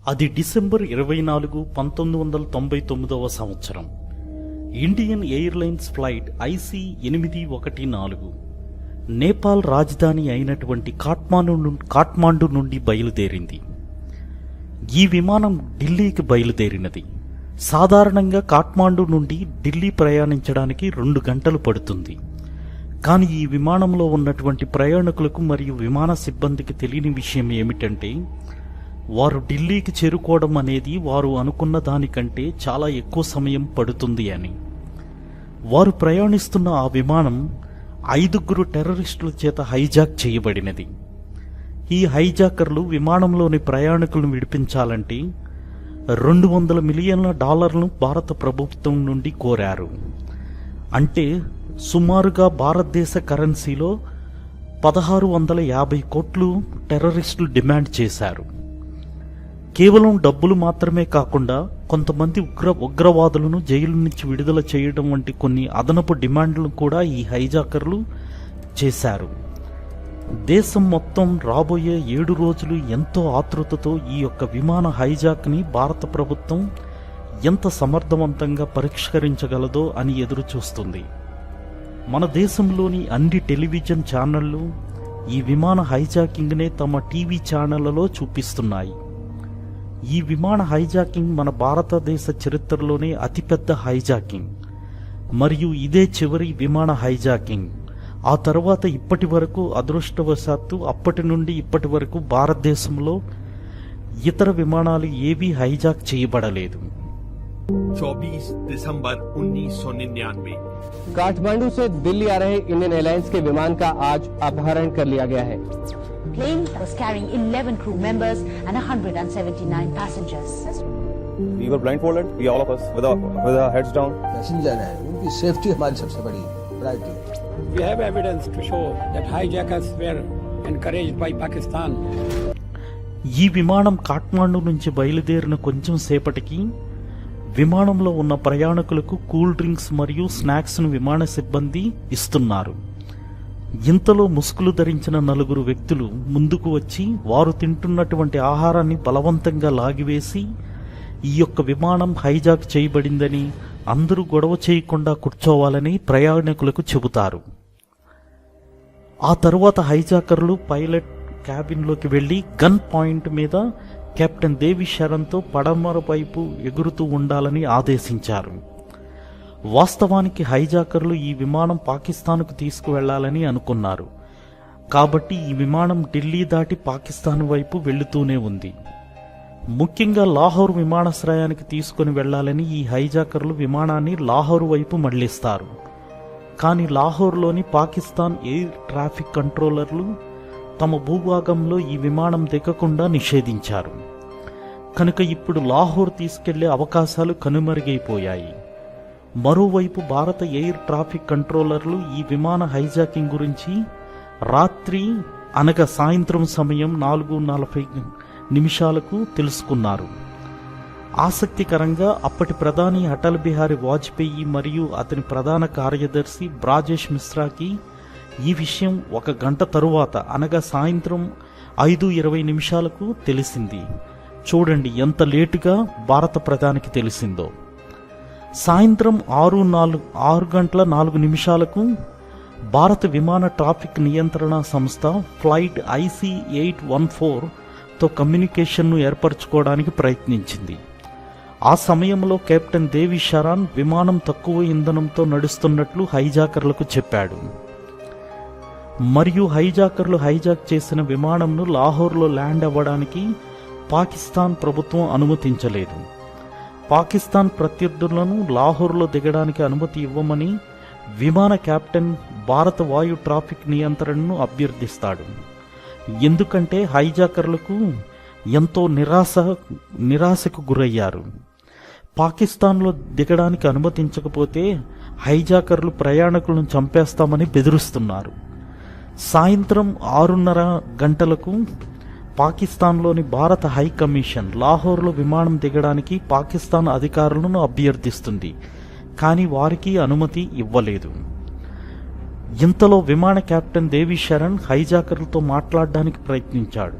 అది డిసెంబర్ 24, 1999 సంవత్సరం. Indian airlines flight IC-814 Nepal రాజధాని అయినటువంటి కాఠ్మాండు నుండి బయలుదేరింది. ఈ విమానం ఢిల్లీకి బయలుదేరినది. సాధారణంగా కాఠ్మాండు నుండి ఢిల్లీ ప్రయాణించడానికి 2 గంటలు పడుతుంది. కానీ ఈ విమానంలో ఉన్నటువంటి ప్రయాణికులకు మరియు విమాన సిబ్బందికి తెలియని విషయం ఏమిటంటే, వారు ఢిల్లీకి చేరుకోవడం అనేది వారు అనుకున్న దానికంటే చాలా ఎక్కువ సమయం పడుతుంది అని. వారు ప్రయాణిస్తున్న ఆ విమానం 5 టెర్రరిస్టుల చేత హైజాక్ చేయబడినది. ఈ హైజాకర్లు విమానంలోని ప్రయాణికులను విడిపించాలంటే $200 మిలియన్ల భారత ప్రభుత్వం నుండి కోరారు. అంటే సుమారుగా భారతదేశ కరెన్సీలో 1650 కోట్లు టెర్రరిస్టులు డిమాండ్ చేశారు. కేవలం డబ్బులు మాత్రమే కాకుండా కొంతమంది ఉగ్రవాదులను జైలు నుంచి విడుదల చేయడం వంటి కొన్ని అదనపు డిమాండ్లను కూడా ఈ హైజాకర్లు చేశారు. దేశం మొత్తం రాబోయే 7 రోజులు ఎంతో ఆతృతతో ఈ యొక్క విమాన హైజాక్ని భారత ప్రభుత్వం ఎంత సమర్థవంతంగా పరిష్కరించగలదో అని ఎదురు చూస్తుంది. మన దేశంలోని అన్ని టెలివిజన్ ఛానళ్లు ఈ విమాన హైజాకింగ్నే తమ టీవీ ఛానళ్లలో చూపిస్తున్నాయి. ఈ విమాన హైజాకింగ్ మన భారతదేశ చరిత్రలోనే అతిపెద్ద హైజాకింగ్ మరియు ఇదే చివరి విమాన హైజాకింగ్. ఆ తర్వాత ఇప్పటి వరకు అదృష్టవశాత్తు అప్పటి నుండి ఇప్పటి వరకు భారతదేశంలో ఇతర విమానాలు ఏవీ హైజాక్ చేయబడలేదు. 24 दिसंबर 1999 काठमांडू से दिल्ली आ रहे इंडियन एयरलाइंस के विमान का आज अपहरण कर लिया गया है. Plane was carrying 11 crew members and 179 passengers. We were blindfolded, all of us, with our heads down. Passenger है, उनकी सेफ्टी हमारी सबसे बड़ी priority. We have evidence to show that hijackers were encouraged by Pakistan. ఈ విమానం కాఠ్మాండు నుంచి బయలుదేరిన కొంచెం సేపటికి విమానంలో ఉన్న ప్రయాణికులకు కూల్ డ్రింక్స్ మరియు స్నాక్స్ను విమాన సిబ్బంది ఇస్తున్నారు. ఇంతలో ముసుగులు ధరించిన 4 వ్యక్తులు ముందుకు వచ్చి వారు తింటున్నటువంటి ఆహారాన్ని బలవంతంగా లాగివేసి ఈ యొక్క విమానం హైజాక్ చేయబడిందని, అందరూ గొడవ చేయకుండా కూర్చోవాలని ప్రయాణికులకు చెబుతారు. ఆ తరువాత హైజాకర్లు పైలట్ క్యాబిన్లోకి వెళ్లి గన్ పాయింట్ మీద కెప్టెన్ దేవి శరణ్తో పడమర వైపు ఎగురుతూ ఉండాలని ఆదేశించారు. వాస్తవానికి హైజాకర్లు ఈ విమానం పాకిస్తాన్కు తీసుకువెళ్లాలని అనుకున్నారు. కాబట్టి ఈ విమానం ఢిల్లీ దాటి పాకిస్తాన్ వైపు వెళ్లుతూనే ఉంది. ముఖ్యంగా లాహోర్ విమానాశ్రయానికి తీసుకుని వెళ్లాలని ఈ హైజాకర్లు విమానాన్ని లాహోర్ వైపు మళ్లిస్తారు. కానీ లాహోర్లోని పాకిస్తాన్ ఎయిర్ ట్రాఫిక్ కంట్రోలర్లు తమ భూభాగంలో ఈ విమానం దిగకుండా నిషేధించారు. కనుక ఇప్పుడు లాహోర్ తీసుకెళ్లే అవకాశాలు కనుమరుగైపోయాయి. మరోవైపు భారత ఎయిర్ ట్రాఫిక్ కంట్రోలర్లు ఈ విమాన హైజాకింగ్ గురించి రాత్రి అనగా సాయంత్రం సమయం 4:40 తెలుసుకున్నారు. ఆసక్తికరంగా అప్పటి ప్రధాని అటల్ బిహారీ వాజ్పేయి మరియు అతని ప్రధాన కార్యదర్శి బ్రాజేష్ మిశ్రాకి ఈ విషయం 1 గంట తరువాత అనగా సాయంత్రం 5:20 తెలిసింది. చూడండి ఎంత లేటుగా భారత ప్రధానికి తెలిసిందో. సాయంత్రం 6:04 భారత విమాన ట్రాఫిక్ నియంత్రణ సంస్థ ఫ్లైట్ IC-814తో కమ్యూనికేషన్ను ఏర్పరచుకోవడానికి ప్రయత్నించింది. ఆ సమయంలో కెప్టెన్ దేవి శరణ్ విమానం తక్కువ ఇంధనంతో నడుస్తున్నట్లు హైజాకర్లకు చెప్పాడు. మరియు హైజాకర్లు హైజాక్ చేసిన విమానంను లాహోర్లో ల్యాండ్ అవ్వడానికి పాకిస్తాన్ ప్రభుత్వం అనుమతించలేదు. పాకిస్తాన్ ప్రత్యర్థులను లాహోర్లో దిగడానికి అనుమతి ఇవ్వమని విమాన కెప్టెన్ భారత వాయు ట్రాఫిక్ నియంత్రణను అభ్యర్థిస్తాడు. ఎందుకంటే హైజాకర్లకు ఎంతో నిరాశకు గురయ్యారు. పాకిస్తాన్లో దిగడానికి అనుమతించకపోతే హైజాకర్లు ప్రయాణికులను చంపేస్తామని బెదిరిస్తున్నారు. సాయంత్రం 6:30 పాకిస్తాన్లోని భారత హై కమిషన్ లాహోర్లో విమానం దిగడానికి పాకిస్తాన్ అధికారులను అభ్యర్థిస్తుంది. కానీ వారికి అనుమతి ఇవ్వలేదు. ఇంతలో విమాన కెప్టెన్ దేవి శరణ్ హైజాకర్లతో మాట్లాడడానికి ప్రయత్నించాడు.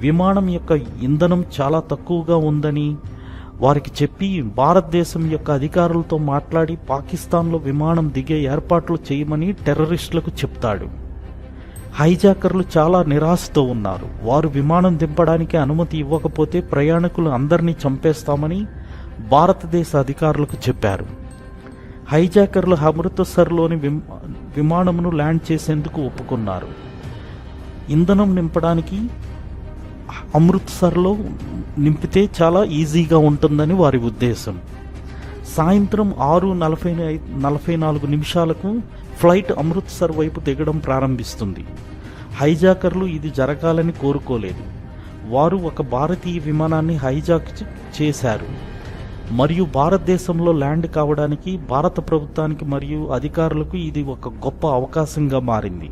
విమానం యొక్క ఇంధనం చాలా తక్కువగా ఉందని వారికి చెప్పి భారతదేశం యొక్క అధికారులతో మాట్లాడి పాకిస్తాన్లో విమానం దిగే ఏర్పాట్లు చేయమని టెర్రరిస్టులకు చెప్తాడు. హైజాకర్లు చాలా నిరాశతో ఉన్నారు. వారు విమానం దింపడానికి అనుమతి ఇవ్వకపోతే ప్రయాణికులు అందరినీ చంపేస్తామని భారతదేశ అధికారులకు చెప్పారు. హైజాకర్లు అమృత్సర్లోని విమానమును ల్యాండ్ చేసేందుకు ఒప్పుకున్నారు. ఇంధనం నింపడానికి అమృత్సర్లో నింపితే చాలా ఈజీగా ఉంటుందని వారి ఉద్దేశం. సాయంత్రం 6:44 ఫ్లైట్ అమృత్సర్ వైపు దిగడం ప్రారంభిస్తుంది. హైజాకర్లు ఇది జరగాలని కోరుకోలేదు. వారు ఒక భారతీయ విమానాన్ని హైజాక్ చేశారు మరియు భారతదేశంలో ల్యాండ్ కావడానికి భారత ప్రభుత్వానికి మరియు అధికారులకు ఇది ఒక గొప్ప అవకాశంగా మారింది.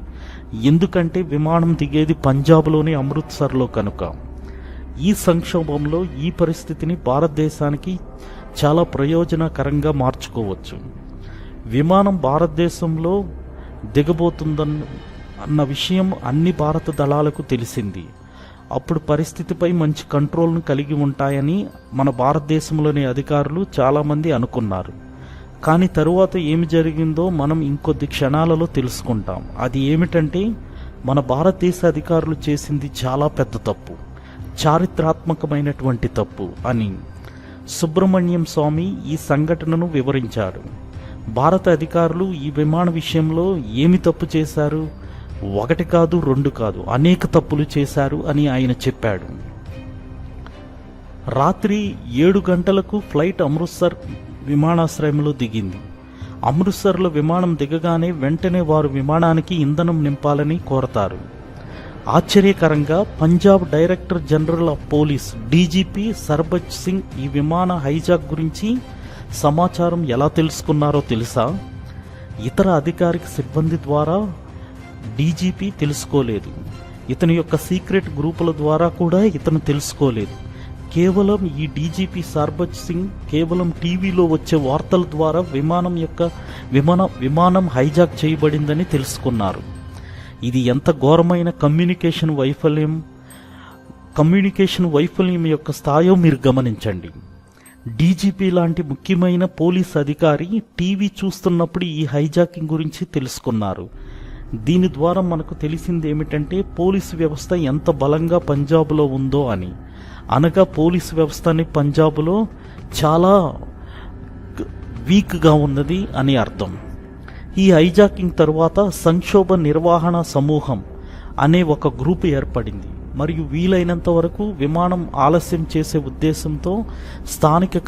ఎందుకంటే విమానం దిగేది పంజాబ్లోని అమృత్సర్లో కనుక. ఈ సంక్షోభంలో ఈ పరిస్థితిని భారతదేశానికి చాలా ప్రయోజనకరంగా మార్చుకోవచ్చు. విమానం భారతదేశంలో దిగబోతుందన్న విషయం అన్ని భారత దళాలకు తెలిసింది. అప్పుడు పరిస్థితిపై మంచి కంట్రోల్ను కలిగి ఉంటాయని మన భారతదేశంలోని అధికారులు చాలామంది అనుకున్నారు. కానీ తరువాత ఏమి జరిగిందో మనం ఇంకొద్ది క్షణాలలో తెలుసుకుంటాం. అది ఏమిటంటే మన భారతదేశ అధికారులు చేసింది చాలా పెద్ద తప్పు, చారిత్రాత్మకమైనటువంటి తప్పు అని సుబ్రహ్మణ్యం స్వామి ఈ సంఘటనను వివరించారు. భారత అధికారులు ఈ విమాన విషయంలో ఏమి తప్పు చేశారు? 1 కాదు 2 కాదు, అనేక తప్పులు చేశారు అని ఆయన చెప్పాడు. రాత్రి 7 గంటలకు ఫ్లైట్ అమృత్సర్ విమానాశ్రయంలో దిగింది. అమృత్సర్లో విమానం దిగగానే వెంటనే వారు విమానానికి ఇంధనం నింపాలని కోరతారు. ఆశ్చర్యకరంగా Punjab director general of police DGP Sarbaj Singh ఈ విమాన హైజాక్ గురించి సమాచారం ఎలా తెలుసుకున్నారో తెలుసా? ఇతర అధికారిక సిబ్బంది ద్వారా డీజీపీ తెలుసుకోలేదు. ఇతని యొక్క సీక్రెట్ గ్రూపుల ద్వారా కూడా ఇతను తెలుసుకోలేదు. కేవలం ఈ డీజీపీ సర్బజ్ సింగ్ కేవలం టీవీలో వచ్చే వార్తల ద్వారా విమానం హైజాక్ చేయబడిందని తెలుసుకున్నారు. ఇది ఎంత ఘోరమైన కమ్యూనికేషన్ వైఫల్యం యొక్క స్థాయో మీరు గమనించండి. డీజీపీ లాంటి ముఖ్యమైన పోలీస్ అధికారి టీవీ చూస్తున్నప్పుడు ఈ హైజాకింగ్ గురించి తెలుసుకున్నారు. దీని ద్వారా మనకు తెలిసింది ఏమిటంటే పోలీసు వ్యవస్థ ఎంత బలంగా పంజాబ్లో ఉందో అని. అనగా పోలీసు వ్యవస్థని పంజాబ్లో చాలా వీక్గా ఉన్నది అని అర్థం. ఈ హైజాకింగ్ తరువాత సంక్షోభ నిర్వహణ సమూహం అనే ఒక గ్రూప్ ఏర్పడింది మరియు వీలైనంత వరకు విమానం ఆలస్యం చేసే ఉద్దేశంతో స్థానిక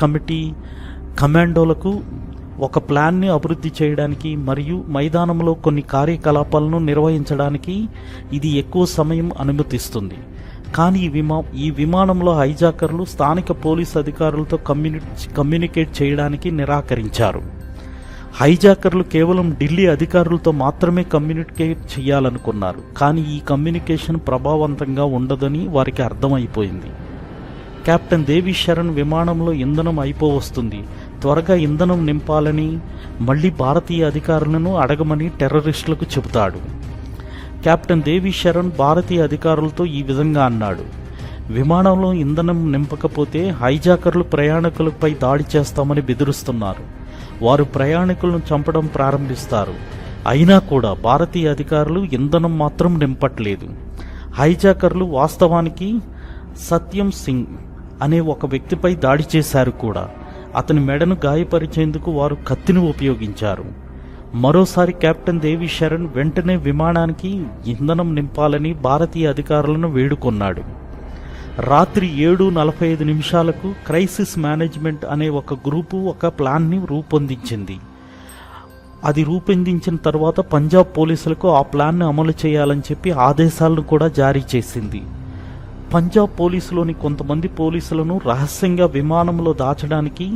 కమాండోలకు ఒక ప్లాన్ని అభివృద్ధి చేయడానికి మరియు మైదానంలో కొన్ని కార్యకలాపాలను నిర్వహించడానికి ఇది ఎక్కువ సమయం అనుమతిస్తుంది. కానీ ఈ విమానంలో హైజాకర్లు స్థానిక పోలీస్ అధికారులతో కమ్యూనికేట్ చేయడానికి నిరాకరించారు. హైజాకర్లు కేవలం ఢిల్లీ అధికారులతో మాత్రమే కమ్యూనికేట్ చేయాలనుకున్నారు. కానీ ఈ కమ్యూనికేషన్ ప్రభావవంతంగా ఉండదని వారికి అర్థమైపోయింది. కెప్టెన్ దేవి శరణ్ విమానంలో ఇంధనం అయిపోవస్తుంది, త్వరగా ఇంధనం నింపాలని మళ్లీ భారతీయ అధికారులను అడగమని టెర్రరిస్టులకు చెబుతాడు. కెప్టెన్ దేవి శరణ్ భారతీయ అధికారులతో ఈ విధంగా అన్నాడు: విమానంలో ఇంధనం నింపకపోతే హైజాకర్లు ప్రయాణికులపై దాడి చేస్తామని బెదిరిస్తున్నారు. వారు ప్రయాణికులను చంపడం ప్రారంభిస్తారు. అయినా కూడా భారతీయ అధికారులు ఇంధనం మాత్రం నింపట్లేదు. హైజాకర్లు వాస్తవానికి సత్యం సింగ్ అనే ఒక వ్యక్తిపై దాడి చేశారు కూడా. అతని మెడను గాయపరిచేందుకు వారు కత్తిని ఉపయోగించారు. మరోసారి కెప్టెన్ దేవి శరణ్ వెంటనే విమానానికి ఇంధనం నింపాలని భారతీయ అధికారులను వేడుకొన్నాడు. రాత్రి 7:45 క్రైసిస్ మేనేజ్మెంట్ అనే ఒక గ్రూపు ఒక ప్లాన్ని రూపొందించింది. అది రూపొందించిన తర్వాత పంజాబ్ పోలీసులకు ఆ ప్లాన్ను అమలు చేయాలని చెప్పి ఆదేశాలను కూడా జారీ చేసింది. పంజాబ్ పోలీసులోని కొంతమంది పోలీసులను రహస్యంగా విమానంలో దాచడానికి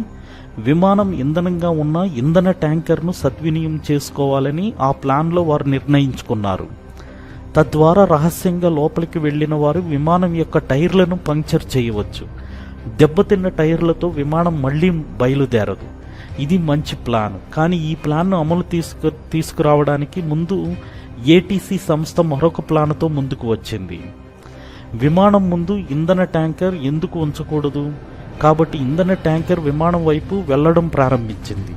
విమానం ఇంధనంగా ఉన్న ఇంధన ట్యాంకర్ను సద్వినియోగం చేసుకోవాలని ఆ ప్లాన్లో వారు నిర్ణయించుకున్నారు. తద్వారా రహస్యంగా లోపలికి వెళ్లిన వారు విమానం యొక్క టైర్లను పంక్చర్ చేయవచ్చు. దెబ్బతిన్న టైర్లతో విమానం మళ్లీ బయలుదేరదు. ఇది మంచి ప్లాన్. కానీ ఈ ప్లాన్ను అమలు తీసుకురావడానికి ముందు ఏటీసీ సంస్థ మరొక ప్లాన్తో ముందుకు వచ్చింది. విమానం ముందు ఇంధన ట్యాంకర్ ఎందుకు ఉంచకూడదు? కాబట్టి ఇంధన ట్యాంకర్ విమానం వైపు వెళ్ళడం ప్రారంభించింది.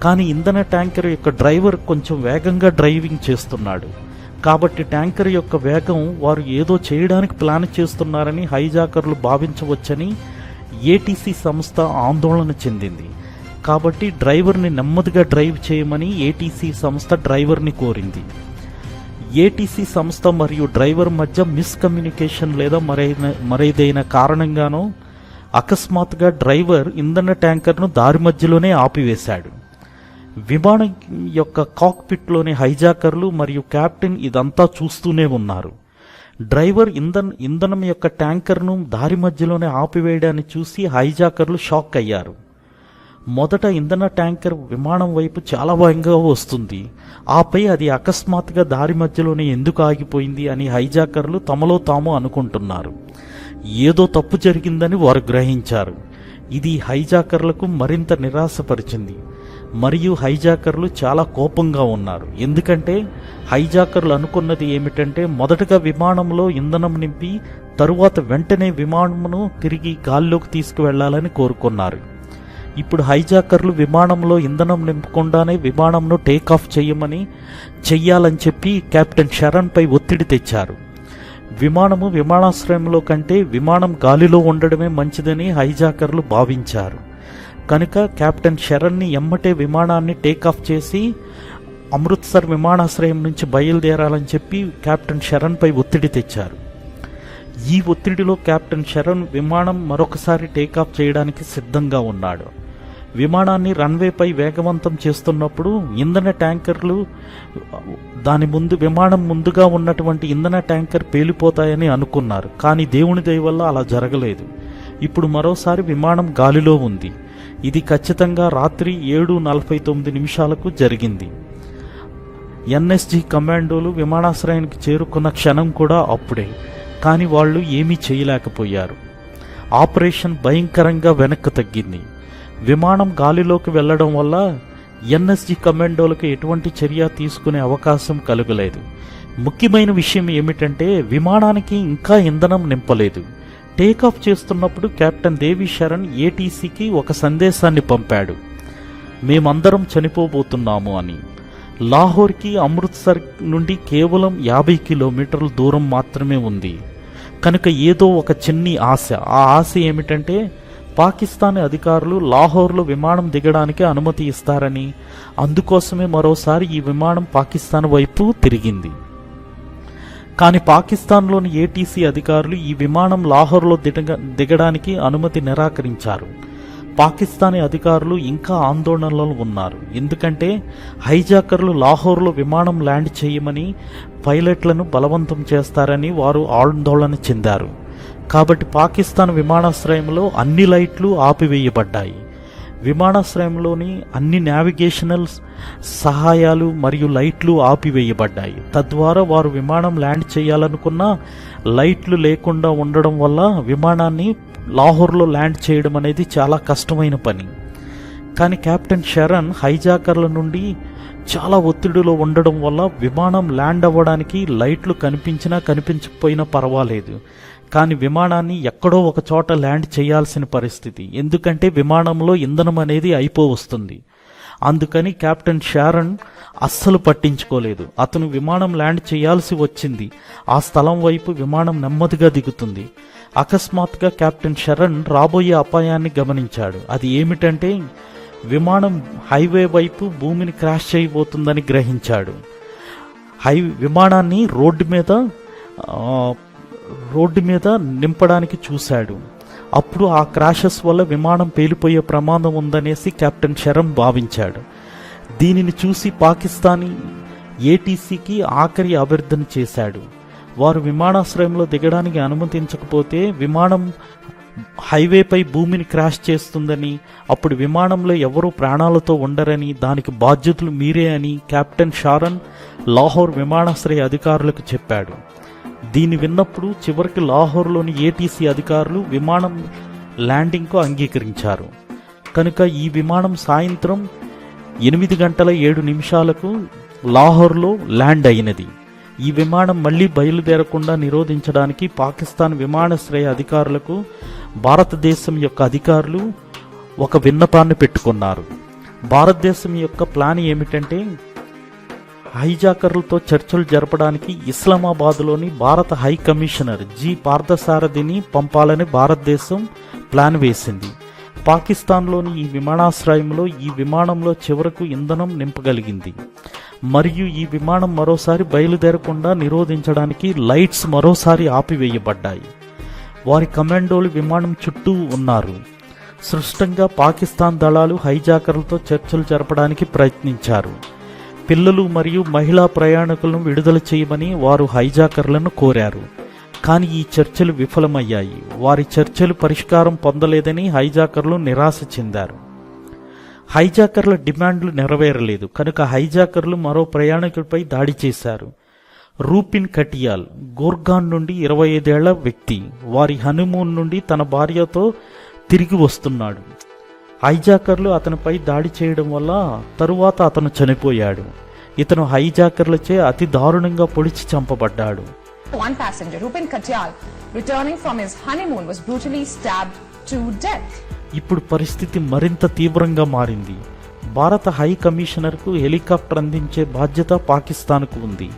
కానీ ఇంధన ట్యాంకర్ యొక్క డ్రైవర్ కొంచెం వేగంగా డ్రైవింగ్ చేస్తున్నాడు. కాబట్టి ట్యాంకర్ యొక్క వేగం వారు ఏదో చేయడానికి ప్లాన్ చేస్తున్నారని హైజాకర్లు భావించవచ్చని ఏటీసీ సంస్థ ఆందోళన చెందింది. కాబట్టి డ్రైవర్ని నెమ్మదిగా డ్రైవ్ చేయమని ఏటీసీ సంస్థ డ్రైవర్ని కోరింది. ఏటీసీ సంస్థ మరియు డ్రైవర్ మధ్య మిస్కమ్యూనికేషన్ లేదా మరేదైనా కారణంగానో అకస్మాత్తుగా డ్రైవర్ ఇంధన ట్యాంకర్ను దారి మధ్యలోనే ఆపివేశాడు. విమానం యొక్క కాక్పిట్లోని హైజాకర్లు మరియు కెప్టెన్ ఇదంతా చూస్తూనే ఉన్నారు. డ్రైవర్ ఇంధనం యొక్క ట్యాంకర్ను దారి మధ్యలోనే ఆపివేయడాన్ని చూసి హైజాకర్లు షాక్ అయ్యారు. మొదట ఇంధన ట్యాంకర్ విమానం వైపు చాలా వేగంగా వస్తుంది, ఆపై అది అకస్మాత్తుగా దారి మధ్యలోనే ఎందుకు ఆగిపోయింది అని హైజాకర్లు తమలో తాము అనుకుంటున్నారు. ఏదో తప్పు జరిగిందని వారు గ్రహించారు. ఇది హైజాకర్లకు మరింత నిరాశపరిచింది మరియు హైజాకర్లు చాలా కోపంగా ఉన్నారు. ఎందుకంటే హైజాకర్లు అనుకున్నది ఏమిటంటే మొదటగా విమానంలో ఇంధనం నింపి తరువాత వెంటనే విమానమును తిరిగి గాల్లోకి తీసుకువెళ్లాలని కోరుకున్నారు. ఇప్పుడు హైజాకర్లు విమానంలో ఇంధనం నింపకుండానే విమానంను టేకాఫ్ చెయ్యాలని చెప్పి కెప్టెన్ షరన్ పై ఒత్తిడి తెచ్చారు. విమానాశ్రయంలో కంటే విమానం గాలిలో ఉండడమే మంచిదని హైజాకర్లు భావించారు. కనుక కెప్టెన్ షరన్ని ఎమ్మటే విమానాన్ని టేకాఫ్ చేసి అమృత్సర్ విమానాశ్రయం నుంచి బయలుదేరాలని చెప్పి కెప్టెన్ షరన్ పై ఒత్తిడి తెచ్చారు. ఈ ఒత్తిడిలో కెప్టెన్ షరన్ విమానం మరొకసారి టేకాఫ్ చేయడానికి సిద్ధంగా ఉన్నాడు. విమానాన్ని రన్వేపై వేగవంతం చేస్తున్నప్పుడు ఇంధన ట్యాంకర్లు విమానం ముందుగా ఉన్నటువంటి ఇంధన ట్యాంకర్ పేలిపోతాయని అనుకున్నారు. కానీ దేవుని దయ వల్ల అలా జరగలేదు. ఇప్పుడు మరోసారి విమానం గాలిలో ఉంది. ఇది ఖచ్చితంగా రాత్రి 7:49 జరిగింది. ఎన్ఎస్జీ కమాండోలు విమానాశ్రయానికి చేరుకున్న క్షణం కూడా అప్పుడే. కానీ వాళ్ళు ఏమీ చేయలేకపోయారు. ఆపరేషన్ భయంకరంగా వెనక్కు తగ్గింది. విమానం గాలిలోకి వెళ్లడం వల్ల ఎన్ఎస్జీ కమాండోలకు ఎటువంటి చర్య తీసుకునే అవకాశం కలగలేదు. ముఖ్యమైన విషయం ఏమిటంటే విమానానికి ఇంకా ఇంధనం నింపలేదు. టేకాఫ్ చేస్తున్నప్పుడు కెప్టెన్ దేవి శరణ్ ఏటీసీకి ఒక సందేశాన్ని పంపాడు, మేమందరం చనిపోబోతున్నాము అని. లాహోర్కి అమృత్సర్ నుండి కేవలం 50 కిలోమీటర్ల దూరం మాత్రమే ఉంది. కనుక ఏదో ఒక చిన్ని ఆశ. ఆ ఆశ ఏమిటంటే పాకిస్తాన్ అధికారులు లాహోర్లో విమానం దిగడానికి అనుమతి ఇస్తారని. అందుకోసమే మరోసారి ఈ విమానం పాకిస్తాన్ వైపు తిరిగింది. కానీ పాకిస్తాన్లోని ఏటీసీ అధికారులు ఈ విమానం లాహోర్లో దిగడానికి అనుమతి నిరాకరించారు. పాకిస్తానీ అధికారులు ఇంకా ఆందోళనలో ఉన్నారు. ఎందుకంటే హైజాకర్లు లాహోర్లో విమానం ల్యాండ్ చేయమని పైలట్లను బలవంతం చేస్తారని వారు ఆందోళన చెందారు. కాబట్టి పాకిస్తాన్ విమానాశ్రయంలో అన్ని లైట్లు ఆపివేయబడ్డాయి. విమానాశ్రయంలోని అన్ని నావిగేషనల్ సహాయాలు మరియు లైట్లు ఆపివేయబడ్డాయి. తద్వారా వారు విమానం ల్యాండ్ చేయాలనుకున్న లైట్లు లేకుండా ఉండడం వల్ల విమానాన్ని లాహోర్లో ల్యాండ్ చేయడం అనేది చాలా కష్టమైన పని. కానీ కెప్టెన్ షరన్ హైజాకర్ల నుండి చాలా ఒత్తిడిలో ఉండడం వల్ల విమానం ల్యాండ్ అవ్వడానికి లైట్లు కనిపించకపోయినా పర్వాలేదు. కానీ విమానాన్ని ఎక్కడో ఒక చోట ల్యాండ్ చేయాల్సిన పరిస్థితి. ఎందుకంటే విమానంలో ఇంధనం అనేది అయిపోవస్తుంది. అందుకని కెప్టెన్ షారన్ అస్సలు పట్టించుకోలేదు. అతను విమానం ల్యాండ్ చేయాల్సి వచ్చింది. ఆ స్థలం వైపు విమానం నెమ్మదిగా దిగుతుంది. అకస్మాత్తుగా కెప్టెన్ షరన్ రాబోయే అపాయాన్ని గమనించాడు. అది ఏమిటంటే విమానం హైవే వైపు భూమిని క్రాష్ చేయబోతుందని గ్రహించాడు. విమానాన్ని రోడ్డు మీద నింపడానికి చూశాడు. అప్పుడు ఆ క్రాషెస్ వల్ల విమానం పేలిపోయే ప్రమాదం ఉందనేసి కెప్టెన్ షరన్ భావించాడు. దీనిని చూసి పాకిస్తానీ ఏటీసీకి ఆఖరి అభ్యర్థన చేశాడు. వారు విమానాశ్రయంలో దిగడానికి అనుమతించకపోతే విమానం హైవేపై భూమిని క్రాష్ చేస్తుందని, అప్పుడు విమానంలో ఎవరూ ప్రాణాలతో ఉండరని, దానికి బాధ్యతలు మీరే అని కెప్టెన్ షారన్ లాహోర్ విమానాశ్రయ అధికారులకు చెప్పాడు. దీన్ని విన్నప్పుడు చివరికి లాహోర్లోని ఏటీసీ అధికారులు విమానం ల్యాండింగ్కు అంగీకరించారు. కనుక ఈ విమానం సాయంత్రం 8:07 లాహోర్లో ల్యాండ్ అయినది. ఈ విమానం మళ్లీ బయలుదేరకుండా నిరోధించడానికి పాకిస్తాన్ విమానాశ్రయ అధికారులకు భారతదేశం యొక్క అధికారులు ఒక విన్నపాన్ని పెట్టుకున్నారు. భారతదేశం యొక్క ప్లాన్ ఏమిటంటే హైజాకర్లతో చర్చలు జరపడానికి ఇస్లామాబాద్లోని భారత హై కమిషనర్ జి పార్థసారథిని పంపాలని భారతదేశం ప్లాన్ వేసింది. పాకిస్తాన్లోని ఈ విమానాశ్రయంలో ఈ విమానంలో చివరకు ఇంధనం నింపగలిగింది మరియు ఈ విమానం మరోసారి బయలుదేరకుండా నిరోధించడానికి లైట్స్ మరోసారి ఆపివేయబడ్డాయి. వారి కమాండోలు విమానం చుట్టూ ఉన్నారు. స్పష్టంగా పాకిస్తాన్ దళాలు హైజాకర్లతో చర్చలు జరపడానికి ప్రయత్నించారు. పిల్లలు మరియు మహిళా ప్రయాణికులను విడుదల చేయమని వారు హైజాకర్లను కోరారు. కానీ ఈ చర్చలు విఫలమయ్యాయి. వారి చర్చలు పరిష్కారం పొందలేదని హైజాకర్లు నిరాశ చెందారు. హైజాకర్ల డిమాండ్లు నెరవేరలేదు కనుక హైజాకర్లు మరో ప్రయాణికుడిపై దాడి చేశారు. రూపిన్ కటియాల్ గోర్గాన్ నుండి 25 ఏళ్ల వ్యక్తి వారి హనీమూన్ నుండి తన భార్యతో తిరిగి వస్తున్నాడు. హైజాకర్లు అతనిపై దాడి చేయడం వల్ల తరువాత అతను చనిపోయాడు. ఇతను హైజాకర్లచే అతి దారుణంగా పొడిచి చంపబడ్డాడు. One passenger, Rupin Katyal, returning from his honeymoon, was brutally stabbed to death. ఇప్పుడు పరిస్థితి మరింత తీవ్రంగా మారింది. భారత హై కమిషనర్కు హెలికాప్టర్ అందించే బాధ్యత పాకిస్తాన్కు ఉంది.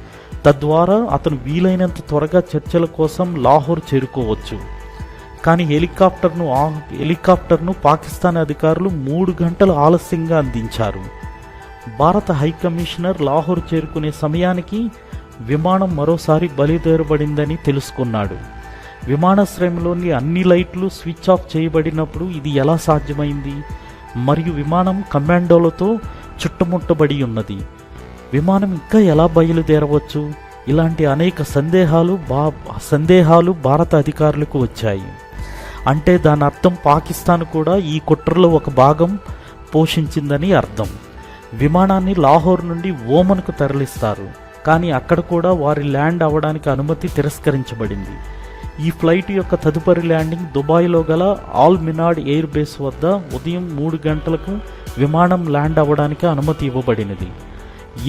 తద్వారా అతను వీలైనంత త్వరగా చర్చల కోసం లాహోర్ చేరుకోవచ్చు. కానీ హెలికాప్టర్ను పాకిస్తాన్ అధికారులు 3 గంటలు ఆలస్యంగా అందించారు. భారత హై కమిషనర్ లాహోర్ చేరుకునే సమయానికి విమానం మరోసారి బయలుదేరబడిందని తెలుసుకున్నాడు. విమానాశ్రయంలోని అన్ని లైట్లు స్విచ్ ఆఫ్ చేయబడినప్పుడు ఇది ఎలా సాధ్యమైంది? మరియు విమానం కమాండోలతో చుట్టుముట్టబడి ఉన్నది. విమానం ఇంకా ఎలా బయలుదేరవచ్చు? ఇలాంటి అనేక సందేహాలు భారత అధికారులకు వచ్చాయి. అంటే దాని అర్థం పాకిస్తాన్ కూడా ఈ కుట్రలో ఒక భాగం పోషించిందని అర్థం. విమానాన్ని లాహోర్ నుండి ఓమన్కు తరలిస్తారు, కానీ అక్కడ కూడా వారి ల్యాండ్ అవ్వడానికి అనుమతి తిరస్కరించబడింది. ఈ ఫ్లైట్ యొక్క తదుపరి ల్యాండింగ్ దుబాయ్లో గల ఆల్ మినాడ్ ఎయిర్ బేస్ వద్ద ఉదయం 3 గంటలకు విమానం ల్యాండ్ అవ్వడానికి అనుమతి ఇవ్వబడినది.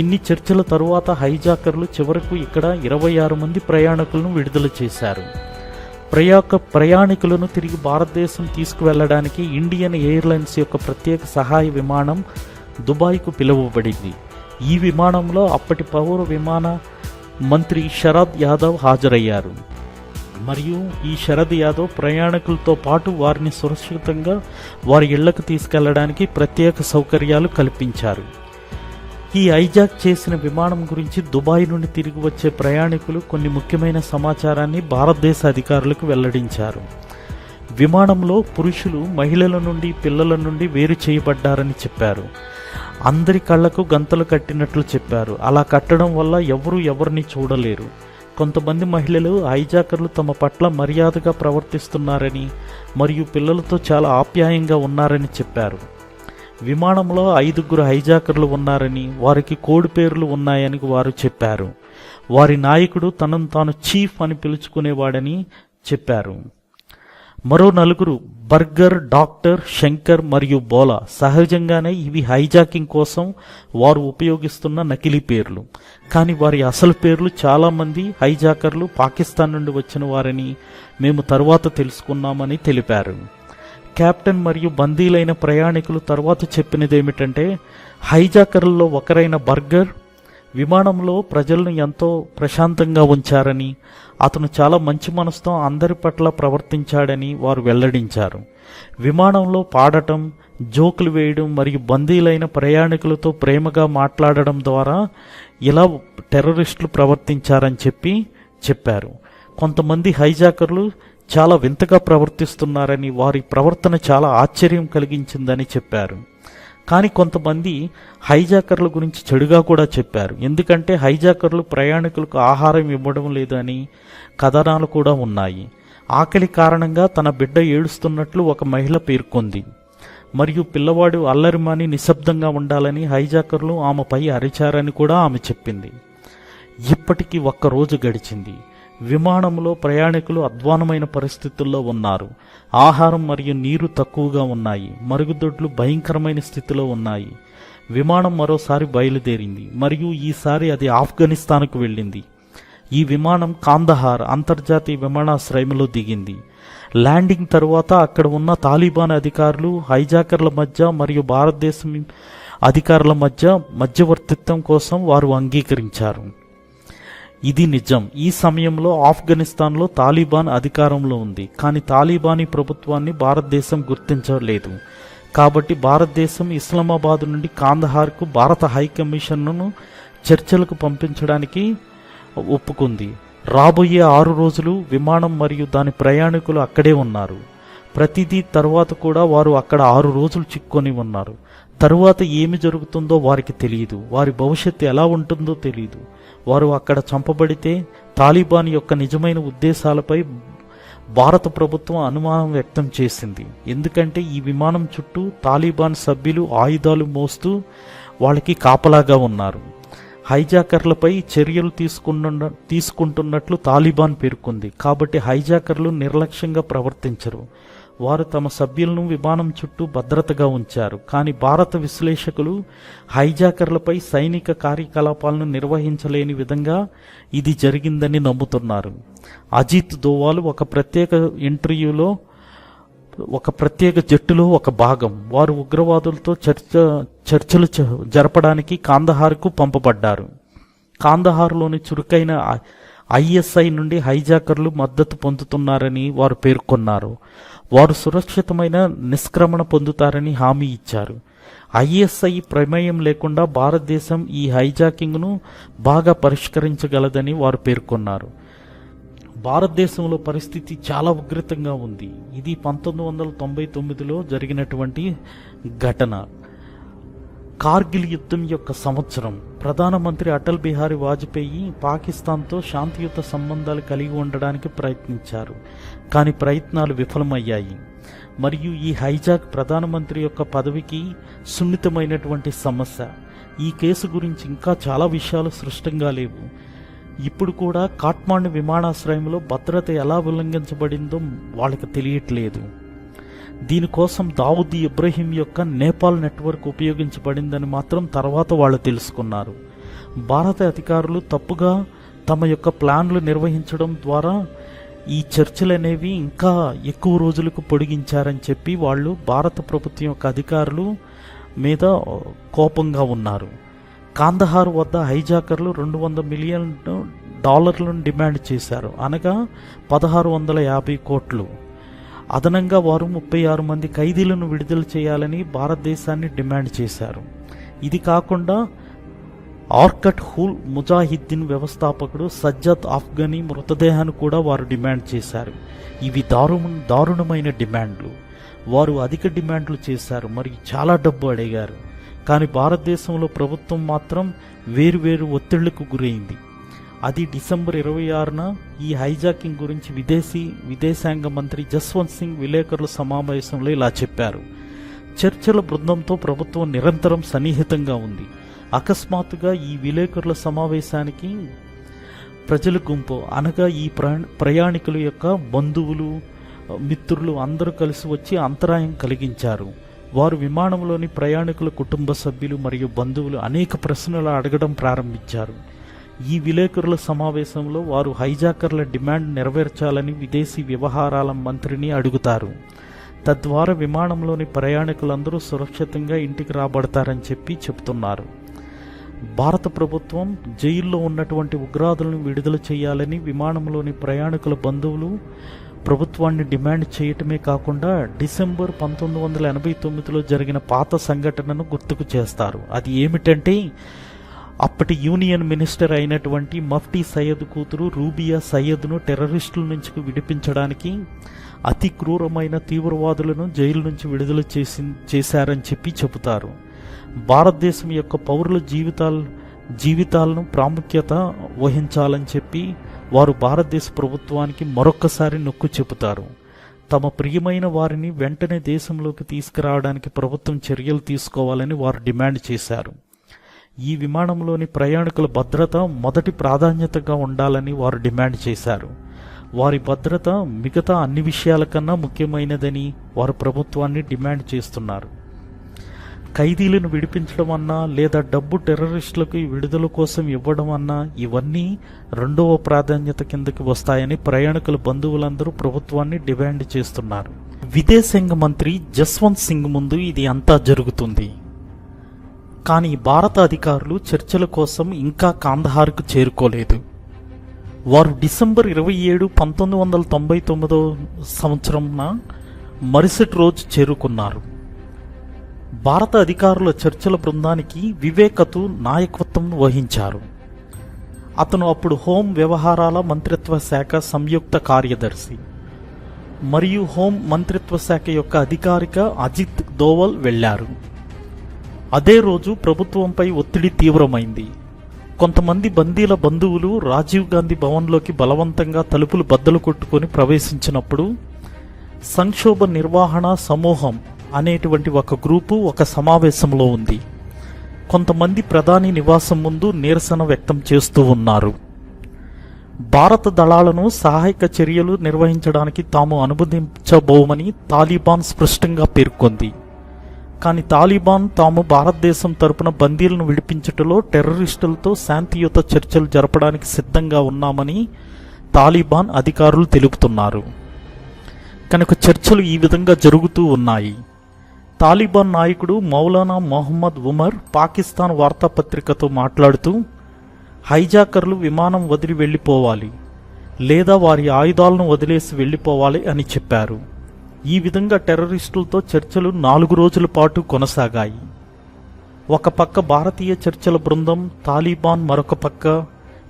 ఇన్ని చర్చల తరువాత హైజాకర్లు చివరకు ఇక్కడ 26 మంది ప్రయాణికులను విడుదల చేశారు. ప్రయాణికులను తిరిగి భారతదేశం తీసుకువెళ్లడానికి ఇండియన్ ఎయిర్లైన్స్ యొక్క ప్రత్యేక సహాయ విమానం దుబాయ్కు పిలువబడింది. ఈ విమానంలో అప్పటి పౌర విమాన మంత్రి శరద్ యాదవ్ హాజరయ్యారు మరియు ఈ శరద్ యాదవ్ ప్రయాణికులతో పాటు వారిని సురక్షితంగా వారి ఇళ్లకు తీసుకెళ్లడానికి ప్రత్యేక సౌకర్యాలు కల్పించారు. ఈ హైజాక్ చేసిన విమానం గురించి దుబాయ్ నుండి తిరిగి వచ్చే ప్రయాణికులు కొన్ని ముఖ్యమైన సమాచారాన్ని భారతదేశ అధికారులకు వెల్లడించారు. విమానంలో పురుషులు మహిళల నుండి పిల్లల నుండి వేరు చేయబడ్డారని చెప్పారు. అందరి కళ్లకు గంతలు కట్టినట్లు చెప్పారు. అలా కట్టడం వల్ల ఎవరిని చూడలేరు. కొంతమంది మహిళలు హైజాకర్లు తమ పట్ల మర్యాదగా ప్రవర్తిస్తున్నారని మరియు పిల్లలతో చాలా ఆప్యాయంగా ఉన్నారని చెప్పారు. విమానంలో 5 హైజాకర్లు ఉన్నారని, వారికి కోడ్ పేర్లు ఉన్నాయని వారు చెప్పారు. వారి నాయకుడు తనను తాను చీఫ్ అని పిలుచుకునేవాడని చెప్పారు. మరో 4 బర్గర్, డాక్టర్, శంకర్ మరియు బోలా. సహజంగానే ఇవి హైజాకింగ్ కోసం వారు ఉపయోగిస్తున్న నకిలీ పేర్లు, కానీ వారి అసలు పేర్లు చాలామంది హైజాకర్లు పాకిస్తాన్ నుండి వచ్చిన వారని మేము తరువాత తెలుసుకున్నామని తెలిపారు. కెప్టెన్ మరియు బందీలైన ప్రయాణికులు తర్వాత చెప్పినదేమిటంటే, హైజాకర్లలో ఒకరైన బర్గర్ విమానంలో ప్రజలను ఎంతో ప్రశాంతంగా ఉంచారని, అతను చాలా మంచి మనసుతో అందరి పట్ల ప్రవర్తించాడని వారు వెల్లడించారు. విమానంలో పాడటం, జోకులు వేయడం మరియు బందీలైన ప్రయాణికులతో ప్రేమగా మాట్లాడడం ద్వారా ఇలా టెర్రరిస్టులు ప్రవర్తించారని చెప్పారు. కొంతమంది హైజాకర్లు చాలా వింతగా ప్రవర్తిస్తున్నారని, వారి ప్రవర్తన చాలా ఆశ్చర్యం కలిగించిందని చెప్పారు. కానీ కొంతమంది హైజాకర్ల గురించి చెడుగా కూడా చెప్పారు. ఎందుకంటే హైజాకర్లు ప్రయాణికులకు ఆహారం ఇవ్వడం లేదని కథనాలు కూడా ఉన్నాయి. ఆకలి కారణంగా తన బిడ్డ ఏడుస్తున్నట్లు ఒక మహిళ పేర్కొంది మరియు పిల్లవాడు అల్లరిమాని నిశ్శబ్దంగా ఉండాలని హైజాకర్లు ఆమెపై అరిచారని కూడా ఆమె చెప్పింది. ఇప్పటికీ 1 రోజు గడిచింది. విమానంలో ప్రయాణికులు అధ్వానమైన పరిస్థితుల్లో ఉన్నారు. ఆహారం మరియు నీరు తక్కువగా ఉన్నాయి. మరుగుదొడ్లు భయంకరమైన స్థితిలో ఉన్నాయి. విమానం మరోసారి బయలుదేరింది మరియు ఈసారి అది ఆఫ్ఘనిస్తాన్కు వెళ్ళింది. ఈ విమానం కాందహార్ అంతర్జాతీయ విమానాశ్రయంలో దిగింది. ల్యాండింగ్ తరువాత అక్కడ ఉన్న తాలిబాన్ అధికారులు హైజాకర్ల మధ్య మరియు భారతదేశం అధికారుల మధ్యవర్తిత్వం కోసం వారు అంగీకరించారు. ఇది నిజం. ఈ సమయంలో ఆఫ్ఘనిస్తాన్లో తాలిబాన్ అధికారంలో ఉంది, కానీ తాలిబానీ ప్రభుత్వాన్ని భారతదేశం గుర్తించలేదు. కాబట్టి భారతదేశం ఇస్లామాబాద్ నుండి కాందహార్కు భారత హైకమిషన్ను చర్చలకు పంపించడానికి ఒప్పుకుంది. రాబోయే 6 రోజులు విమానం మరియు దాని ప్రయాణికులు అక్కడే ఉన్నారు. ప్రతిదీ తరువాత కూడా వారు అక్కడ 6 రోజులు చిక్కుకొని ఉన్నారు. తరువాత ఏమి జరుగుతుందో వారికి తెలియదు. వారి భవిష్యత్తు ఎలా ఉంటుందో తెలియదు. వారు అక్కడ చంపబడితే తాలిబాన్ యొక్క నిజమైన ఉద్దేశాలపై భారత ప్రభుత్వం అనుమానం వ్యక్తం చేసింది. ఎందుకంటే ఈ విమానం చుట్టూ తాలిబాన్ సభ్యులు ఆయుధాలు మోస్తూ వాళ్ళకి కాపలాగా ఉన్నారు. హైజాకర్లపై చర్యలు తీసుకుంటున్నట్లు తాలిబాన్ పేర్కొంది. కాబట్టి హైజాకర్లు నిర్లక్ష్యంగా ప్రవర్తించరు. వారు తమ సభ్యులను విమానం చుట్టూ భద్రతగా ఉంచారు. కానీ భారత విశ్లేషకులు హైజాకర్లపై సైనిక కార్యకలాపాలను నిర్వహించలేని విధంగా ఇది జరిగిందని నమ్ముతున్నారు. అజిత్ దోవాల్ ఒక ప్రత్యేక ఇంటర్వ్యూలో ఒక ప్రత్యేక జట్టులో ఒక భాగం. వారు ఉగ్రవాదులతో చర్చలు జరపడానికి కాందహార్కు పంపబడ్డారు. కాందహార్లోని చురుకైన ఐఎస్ఐ నుండి హైజాకర్లు మద్దతు పొందుతున్నారని వారు పేర్కొన్నారు. వారు సురక్షితమైన నిష్క్రమణ పొందుతారని హామీ ఇచ్చారు. ఐఎస్ఐ ప్రమేయం లేకుండా భారతదేశం ఈ హైజాకింగ్ను బాగా పరిష్కరించగలదని వారు పేర్కొన్నారు. భారతదేశంలో పరిస్థితి చాలా ఉగ్రతంగా ఉంది. ఇది 1999లో జరిగినటువంటి ఘటన. కార్గిల్ యుద్ధం యొక్క సంవత్సరం. ప్రధానమంత్రి అటల్ బిహారీ వాజ్పేయి పాకిస్తాన్తో శాంతియుత సంబంధాలు కలిగి ఉండడానికి ప్రయత్నించారు, కానీ ప్రయత్నాలు విఫలమయ్యాయి. మరియు ఈ హైజాక్ ప్రధానమంత్రి యొక్క పదవికి సున్నితమైనటువంటి సమస్య. ఈ కేసు గురించి ఇంకా చాలా విషయాలు స్పష్టంగా లేవు. ఇప్పుడు కూడా కాట్మాండు విమానాశ్రయంలో భద్రత ఎలా ఉల్లంఘించబడిందో వాళ్ళకి తెలియట్లేదు. దీనికోసం దావుద్ ఇబ్రహీం యొక్క నేపాల్ నెట్వర్క్ ఉపయోగించబడిందని మాత్రం తర్వాత వాళ్ళు తెలుసుకున్నారు. భారత అధికారులు తప్పుగా తమ యొక్క ప్లాన్లు నిర్వహించడం ద్వారా ఈ చర్చలు అనేవి ఇంకా ఎక్కువ రోజులకు పొడిగించారని చెప్పి వాళ్ళు భారత ప్రభుత్వం యొక్క అధికారులు మీద కోపంగా ఉన్నారు. కాందహార్ వద్ద హైజాకర్లు $200 మిలియన్ డిమాండ్ చేశారు, అనగా 1650 కోట్లు. అదనంగా వారు 36 మంది ఖైదీలను విడుదల చేయాలని భారతదేశాన్ని డిమాండ్ చేశారు. ఇది కాకుండా ఆర్కట్ హుల్ ముజాహిద్దీన్ వ్యవస్థాపకుడు సజ్జద్ అఫ్ఘనీ మృతదేహాన్ని కూడా వారు డిమాండ్ చేశారు. ఇవి దారుణమైన డిమాండ్లు. వారు అధిక డిమాండ్లు చేశారు మరియు చాలా డబ్బు అడిగారు. కానీ భారతదేశంలో ప్రభుత్వం మాత్రం వేరువేరు ఒత్తిళ్లకు గురైంది. అది డిసెంబర్ 26న ఈ హైజాకింగ్ గురించి విదేశాంగ మంత్రి జస్వంత్ సింగ్ విలేకరుల సమావేశంలో ఇలా చెప్పారు. చర్చల బృందంతో ప్రభుత్వం నిరంతరం సన్నిహితంగా ఉంది. అకస్మాత్తుగా ఈ విలేకరుల సమావేశానికి ప్రజల గుంపు, అనగా ఈ ప్రయాణికుల యొక్క బంధువులు, మిత్రులు అందరూ కలిసి వచ్చి అంతరాయం కలిగించారు. వారు విమానంలోని ప్రయాణికుల కుటుంబ సభ్యులు మరియు బంధువులు అనేక ప్రశ్నలు అడగడం ప్రారంభించారు. ఈ విలేకరుల సమావేశంలో వారు హైజాకర్ల డిమాండ్ నెరవేర్చాలని విదేశీ వ్యవహారాల మంత్రిని అడుగుతారు. తద్వారా విమానంలోని ప్రయాణికులందరూ సురక్షితంగా ఇంటికి రాబడతారని చెప్తున్నారు. భారత ప్రభుత్వం జైల్లో ఉన్నటువంటి ఉగ్రవాదులను విడుదల చేయాలని విమానంలోని ప్రయాణికుల బంధువులు ప్రభుత్వాన్ని డిమాండ్ చేయటమే కాకుండా డిసెంబర్ 1989లో జరిగిన పాత సంఘటనను గుర్తుకు చేస్తారు. అది ఏమిటంటే, అప్పటి యూనియన్ మినిస్టర్ అయినటువంటి మఫ్టీ సయ్యద్ కూతురు రూబియా సయ్యద్ను టెర్రరిస్టుల నుంచి విడిపించడానికి అతి క్రూరమైన తీవ్రవాదులను జైలు నుంచి విడుదల చేశారని చెబుతారు. భారతదేశం యొక్క పౌరుల జీవితాలను ప్రాముఖ్యత వహించాలని చెప్పి వారు భారతదేశ ప్రభుత్వానికి మరొక్కసారి నొక్కి చెబుతారు. తమ ప్రియమైన వారిని వెంటనే దేశంలోకి తీసుకురావడానికి ప్రభుత్వం చర్యలు తీసుకోవాలని వారు డిమాండ్ చేశారు. ఈ విమానంలోని ప్రయాణికుల భద్రత మొదటి ప్రాధాన్యతగా ఉండాలని వారు డిమాండ్ చేశారు. వారి భద్రత మిగతా అన్ని విషయాల కన్నా ముఖ్యమైనదని వారు ప్రభుత్వాన్ని డిమాండ్ చేస్తున్నారు. ఖైదీలను విడిపించడం అన్నా లేదా డబ్బు టెర్రరిస్టులకు విడుదల కోసం ఇవ్వడం అన్నా ఇవన్నీ రెండవ ప్రాధాన్యత కిందకి వస్తాయని ప్రయాణికుల బంధువులందరూ ప్రభుత్వాన్ని డిమాండ్ చేస్తున్నారు. విదేశాంగ మంత్రి జస్వంత్ సింగ్ ముందు ఇది అంతా జరుగుతుంది. కానీ భారత అధికారులు చర్చల కోసం ఇంకా కాందహార్కు చేరుకోలేదు. వారు డిసెంబర్ 27, 1999 సంవత్సరంన మరుసటి రోజు చేరుకున్నారు. భారత అధికారుల చర్చల బృందానికి వివేకతు నాయకత్వం వహించారు. అతను అప్పుడు హోం వ్యవహారాల మంత్రిత్వ శాఖ సంయుక్త కార్యదర్శి మరియు హోం మంత్రిత్వ శాఖ యొక్క అధికారిక అజిత్ దోవల్ వెళ్లారు. అదే రోజు ప్రభుత్వంపై ఒత్తిడి తీవ్రమైంది. కొంతమంది బందీల బంధువులు రాజీవ్ గాంధీ భవన్లోకి బలవంతంగా తలుపులు బద్దలు కొట్టుకుని ప్రవేశించినప్పుడు సంక్షోభ నిర్వహణ సమూహం అనేటువంటి ఒక గ్రూపు ఒక సమావేశంలో ఉంది. కొంతమంది ప్రధాని నివాసం ముందు నిరసన వ్యక్తం చేస్తూ ఉన్నారు. భారత దళాలను సహాయక చర్యలు నిర్వహించడానికి తాము అనుమతించబోమని తాలిబాన్ స్పష్టంగా పేర్కొంది. కానీ తాలిబాన్ తాము భారతదేశం తరపున బందీలను విడిపించటంలో టెర్రరిస్టులతో శాంతియుత చర్చలు జరపడానికి సిద్ధంగా ఉన్నామని తాలిబాన్ అధికారులు తెలుపుతున్నారు. కనుక చర్చలు ఈ విధంగా జరుగుతూ ఉన్నాయి. తాలిబాన్ నాయకుడు మౌలానా మొహమ్మద్ ఉమర్ పాకిస్తాన్ వార్తాపత్రికతో మాట్లాడుతూ హైజాకర్లు విమానం వదిలి వెళ్లిపోవాలి లేదా వారి ఆయుధాలను వదిలేసి వెళ్లిపోవాలి అని చెప్పారు. ఈ విధంగా టెర్రరిస్టులతో చర్చలు 4 రోజుల పాటు కొనసాగాయి. ఒక పక్క భారతీయ చర్చల బృందం, తాలిబాన్ మరొక పక్క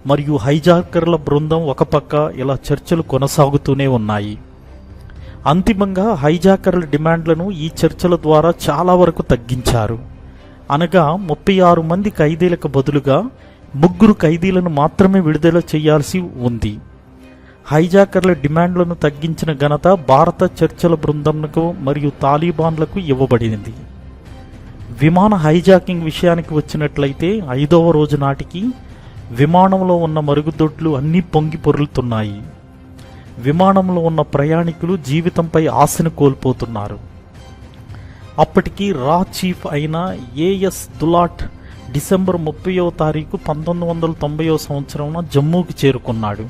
మరియు హైజాకర్ల బృందం ఒక పక్క ఇలా చర్చలు కొనసాగుతూనే ఉన్నాయి. అంతిమంగా హైజాకర్ల డిమాండ్లను ఈ చర్చల ద్వారా చాలా వరకు తగ్గించారు. అనగా 36 మంది ఖైదీలకు బదులుగా 3 ఖైదీలను మాత్రమే విడుదల చేయాల్సి ఉంది. హైజాకర్ల డిమాండ్లను తగ్గించిన ఘనత భారత చర్చల బృందంకు మరియు తాలిబాన్లకు ఇవ్వబడింది. విమాన హైజాకింగ్ విషయానికి వచ్చినట్లయితే 5వ రోజు నాటికి విమానంలో ఉన్న మరుగుదొడ్లు అన్నీ పొంగి పొర్లుతున్నాయి. విమానంలో ఉన్న ప్రయాణికులు జీవితంపై ఆశను కోల్పోతున్నారు. అప్పటికి రా చీఫ్ అయిన ఏఎస్ దులాట్ డిసెంబర్ 30వ తారీఖు 1990వ సంవత్సరంలో జమ్మూకి చేరుకున్నాడు.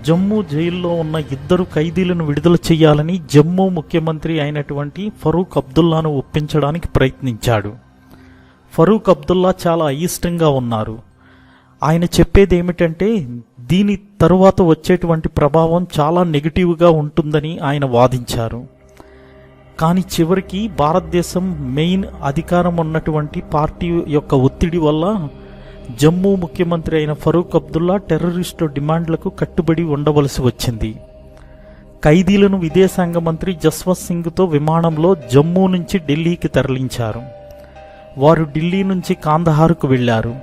జమ్మూ జైల్లో ఉన్న 2 ఖైదీలను విడుదల చేయాలని జమ్మూ ముఖ్యమంత్రి అయినటువంటి ఫరూక్ అబ్దుల్లాను ఒప్పించడానికి ప్రయత్నించాడు. ఫరూక్ అబ్దుల్లా చాలా అయిష్టంగా ఉన్నారు. ఆయన చెప్పేది ఏమిటంటే దీని తరువాత వచ్చేటువంటి ప్రభావం చాలా నెగిటివ్గా ఉంటుందని ఆయన వాదించారు. కానీ చివరికి భారతదేశం మెయిన్ అధికారం ఉన్నటువంటి పార్టీ యొక్క ఒత్తిడి వల్ల జమ్మూ ముఖ్యమంత్రి అయిన ఫరూక్ అబ్దుల్లా టెర్రరిస్టుల డిమాండ్లకు కట్టుబడి ఉండవలసి వచ్చింది. ఖైదీలను విదేశాంగ మంత్రి జస్వంత్ సింగ్తో విమానంలో జమ్మూ నుంచి ఢిల్లీకి తరలించారు. వారు ఢిల్లీ నుంచి కాందహార్కు వెళ్లారు.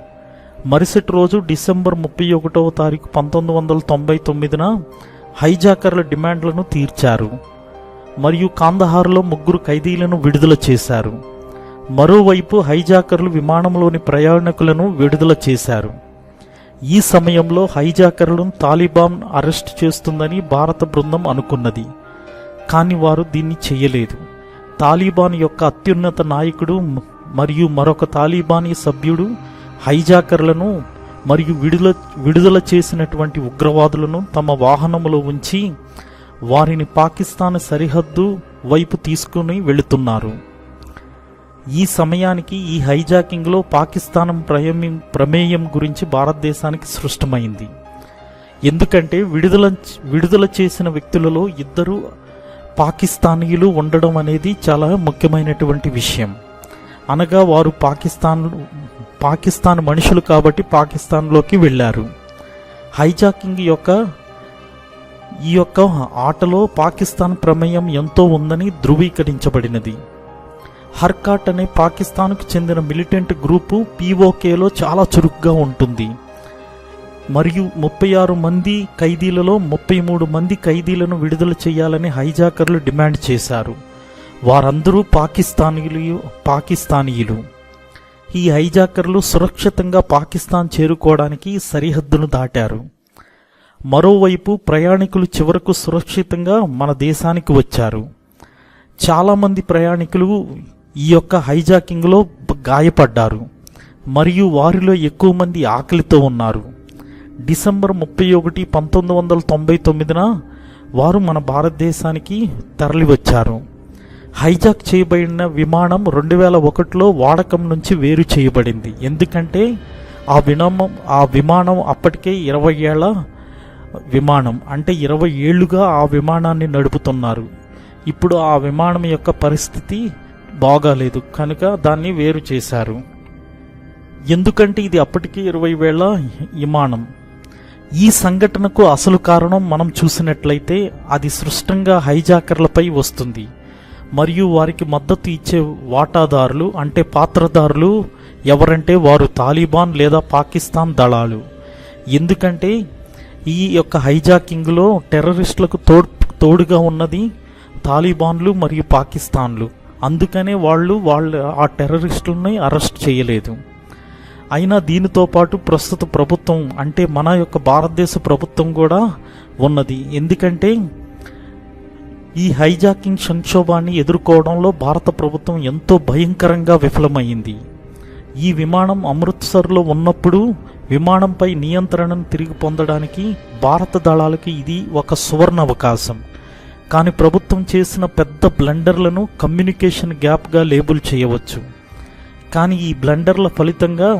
మరుసటి రోజు డిసెంబర్ 31వ తారీఖు 1999న హైజాకర్ల డిమాండ్లను తీర్చారు మరియు కాందహార్లో 3 ఖైదీలను విడుదల చేశారు. మరోవైపు హైజాకర్లు విమానంలోని ప్రయాణికులను విడుదల చేశారు. ఈ సమయంలో హైజాకర్లను తాలిబాన్ అరెస్ట్ చేస్తుందని భారత బృందం అనుకున్నది. కానీ వారు దీన్ని చేయలేదు. తాలిబాన్ యొక్క అత్యున్నత నాయకుడు మరియు మరొక తాలిబానీ సభ్యుడు హైజాకర్లను మరియు విడుదల చేసినటువంటి ఉగ్రవాదులను తమ వాహనములో ఉంచి వారిని పాకిస్తాన్ సరిహద్దు వైపు తీసుకుని వెళుతున్నారు. ఈ సమయానికి ఈ హైజాకింగ్లో పాకిస్తాన్ ప్రమేయం గురించి భారతదేశానికి స్పష్టమైంది. ఎందుకంటే విడుదల చేసిన వ్యక్తులలో 2 పాకిస్తానీయులు ఉండడం అనేది చాలా ముఖ్యమైనటువంటి విషయం. అనగా వారు పాకిస్తాన్ మనుషులు కాబట్టి పాకిస్తాన్లోకి వెళ్లారు. హైజాకింగ్ ఈ యొక్క ఆటలో పాకిస్తాన్ ప్రమేయం ఎంతో ఉందని ధృవీకరించబడినది. హర్కాట్ అనే పాకిస్తాన్కు చెందిన మిలిటెంట్ గ్రూపు పీఓకేలో చాలా చురుగ్గా ఉంటుంది మరియు 36 మంది ఖైదీలలో 33 మంది ఖైదీలను విడుదల చేయాలని హైజాకర్లు డిమాండ్ చేశారు. వారందరూ పాకిస్తానీయులు. ఈ హైజాకర్లు సురక్షితంగా పాకిస్తాన్ చేరుకోవడానికి సరిహద్దును దాటారు. మరోవైపు ప్రయాణికులు చివరకు సురక్షితంగా మన దేశానికి వచ్చారు. చాలామంది ప్రయాణికులు ఈ యొక్క హైజాకింగ్లో గాయపడ్డారు మరియు వారిలో ఎక్కువ మంది ఆకలితో ఉన్నారు. డిసెంబర్ 31, 1999న వారు మన భారతదేశానికి తరలివచ్చారు. హైజాక్ చేయబడిన విమానం 2001లో వాడకం నుంచి వేరు చేయబడింది. ఎందుకంటే ఆ విమానం అప్పటికే 20 ఏళ్ల విమానం, అంటే 20 ఏళ్లుగా ఆ విమానాన్ని నడుపుతున్నారు. ఇప్పుడు ఆ విమానం యొక్క పరిస్థితి బాగాలేదు కనుక దాన్ని వేరు చేశారు. ఎందుకంటే ఇది అప్పటికే 20 వేళ్ల విమానం. ఈ సంఘటనకు అసలు కారణం మనం చూసినట్లయితే అది స్పష్టంగా హైజాకర్లపై వస్తుంది మరియు వారికి మద్దతు ఇచ్చే వాటాదారులు అంటే పాత్రదారులు ఎవరంటే వారు తాలిబాన్ లేదా పాకిస్తాన్ దళాలు. ఎందుకంటే ఈ యొక్క హైజాకింగ్లో టెర్రరిస్టులకు తోడుగా ఉన్నది తాలిబాన్లు మరియు పాకిస్తాన్లు. అందుకనే వాళ్ళు ఆ టెర్రరిస్టులని అరెస్ట్ చేయలేదు. అయినా దీనితో పాటు ప్రస్తుత ప్రభుత్వం అంటే మన యొక్క భారతదేశ ప్రభుత్వం కూడా ఉన్నది. ఎందుకంటే ఈ హైజాకింగ్ సంక్షోభాన్ని ఎదుర్కోవడంలో భారత ప్రభుత్వం ఎంతో భయంకరంగా విఫలమైంది. ఈ విమానం అమృత్సర్లో ఉన్నప్పుడు విమానంపై నియంత్రణను తిరిగి పొందడానికి భారత దళాలకి ఇది ఒక సువర్ణ అవకాశం. కానీ ప్రభుత్వం చేసిన పెద్ద బ్లండర్లను కమ్యూనికేషన్ గ్యాప్గా లేబుల్ చేయవచ్చు. కానీ ఈ బ్లండర్ల ఫలితంగా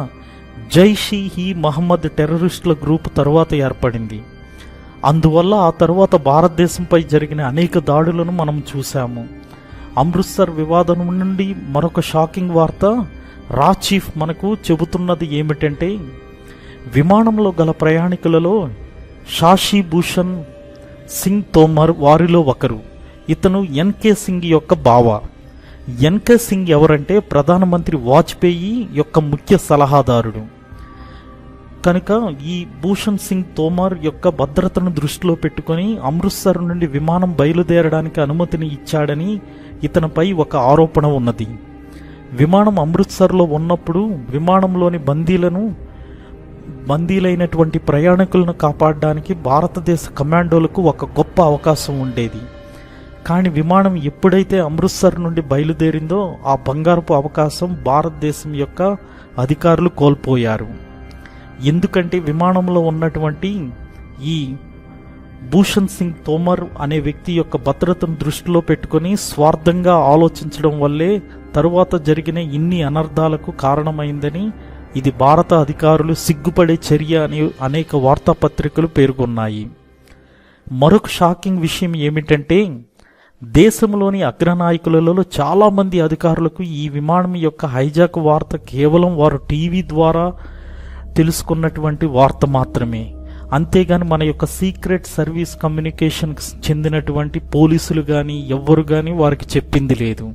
జైష్-ఈ మహమ్మద్ టెర్రరిస్టుల గ్రూప్ తర్వాత ఏర్పడింది. అందువల్ల ఆ తర్వాత భారతదేశంపై జరిగిన అనేక దాడులను మనం చూసాము. అమృత్సర్ వివాదం నుండి మరొక షాకింగ్ వార్త రా చీఫ్ మనకు చెబుతున్నది ఏమిటంటే విమానంలో గల ప్రయాణికులలో షాషి భూషణ్ సింగ్ తోమర్ వారిలో ఒకరు. ఇతను ఎన్కే సింగ్ యొక్క బావ. ఎన్కే సింగ్ ఎవరంటే ప్రధానమంత్రి వాజ్పేయి యొక్క ముఖ్య సలహాదారుడు. కనుక ఈ భూషణ్ సింగ్ తోమర్ యొక్క భద్రతను దృష్టిలో పెట్టుకొని అమృత్సర్ నుండి విమానం బయలుదేరడానికి అనుమతిని ఇచ్చాడని ఇతనిపై ఒక ఆరోపణ ఉన్నది. విమానం అమృత్సర్లో ఉన్నప్పుడు విమానంలోని బందీలైనటువంటి ప్రయాణికులను కాపాడడానికి భారతదేశ కమాండోలకు ఒక గొప్ప అవకాశం ఉండేది. కానీ విమానం ఎప్పుడైతే అమృత్సర్ నుండి బయలుదేరిందో ఆ బంగారపు అవకాశం భారతదేశం యొక్క అధికారులు కోల్పోయారు. ఎందుకంటే విమానంలో ఉన్నటువంటి ఈ భూషణ్ సింగ్ తోమర్ అనే వ్యక్తి యొక్క భద్రతను దృష్టిలో పెట్టుకొని స్వార్థంగా ఆలోచించడం వల్లే తరువాత జరిగిన ఇన్ని అనర్థాలకు కారణమైందని ఇది భారత అధికారులు సిగ్గుపడే చర్య అని అనేక వార్తాపత్రికలు పేర్కొన్నాయి. మరొక షాకింగ్ విషయం ఏమిటంటే దేశంలోని అగ్రనాయకులలో చాలామంది అధికారులకు ఈ విమానం యొక్క హైజాక్ వార్త కేవలం వారు టీవీ ద్వారా తెలుసుకున్నటువంటి వార్త మాత్రమే. అంతేగాని మన యొక్క సీక్రెట్ సర్వీస్ కమ్యూనికేషన్కి చెందినటువంటి పోలీసులు కానీ ఎవ్వరు కానీ వారికి చెప్పింది లేదు.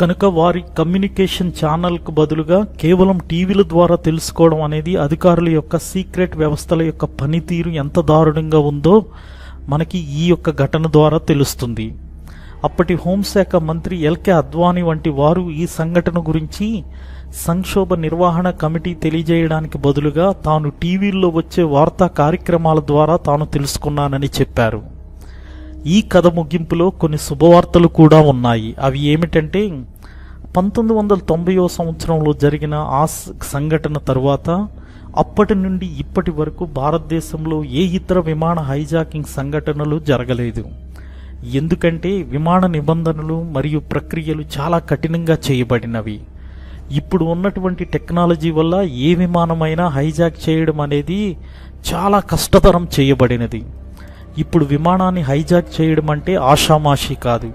కనుక వారి కమ్యూనికేషన్ ఛానల్కు బదులుగా కేవలం టీవీల ద్వారా తెలుసుకోవడం అనేది అధికారుల యొక్క సీక్రెట్ వ్యవస్థల యొక్క పనితీరు ఎంత దారుణంగా ఉందో మనకి ఈ యొక్క ఘటన ద్వారా తెలుస్తుంది. అప్పటి హోంశాఖ మంత్రి ఎల్కే అద్వానీ వంటి వారు ఈ సంఘటన గురించి సంక్షోభ నిర్వహణ కమిటీ తెలియజేయడానికి బదులుగా తాను టీవీల్లో వచ్చే వార్తా కార్యక్రమాల ద్వారా తాను తెలుసుకున్నానని చెప్పారు. ఈ కథ ముగింపులో కొన్ని శుభవార్తలు కూడా ఉన్నాయి. అవి ఏమిటంటే 1990వ సంవత్సరంలో జరిగిన ఆ సంఘటన తరువాత అప్పటి నుండి ఇప్పటి వరకు భారతదేశంలో ఏ ఇతర విమాన హైజాకింగ్ సంఘటనలు జరగలేదు. ఎందుకంటే విమాన నిబంధనలు మరియు ప్రక్రియలు చాలా కఠినంగా చేయబడినవి. ఇప్పుడు ఉన్నటువంటి టెక్నాలజీ వల్ల ఏ విమానమైనా హైజాక్ చేయడం అనేది చాలా కష్టతరం చేయబడినది. ఇప్పుడు విమానాన్ని హైజాక్ చేయడం అంటే ఆషామాషి కాదు.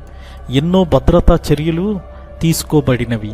ఎన్నో భద్రతా చర్యలు తీసుకోబడినవి.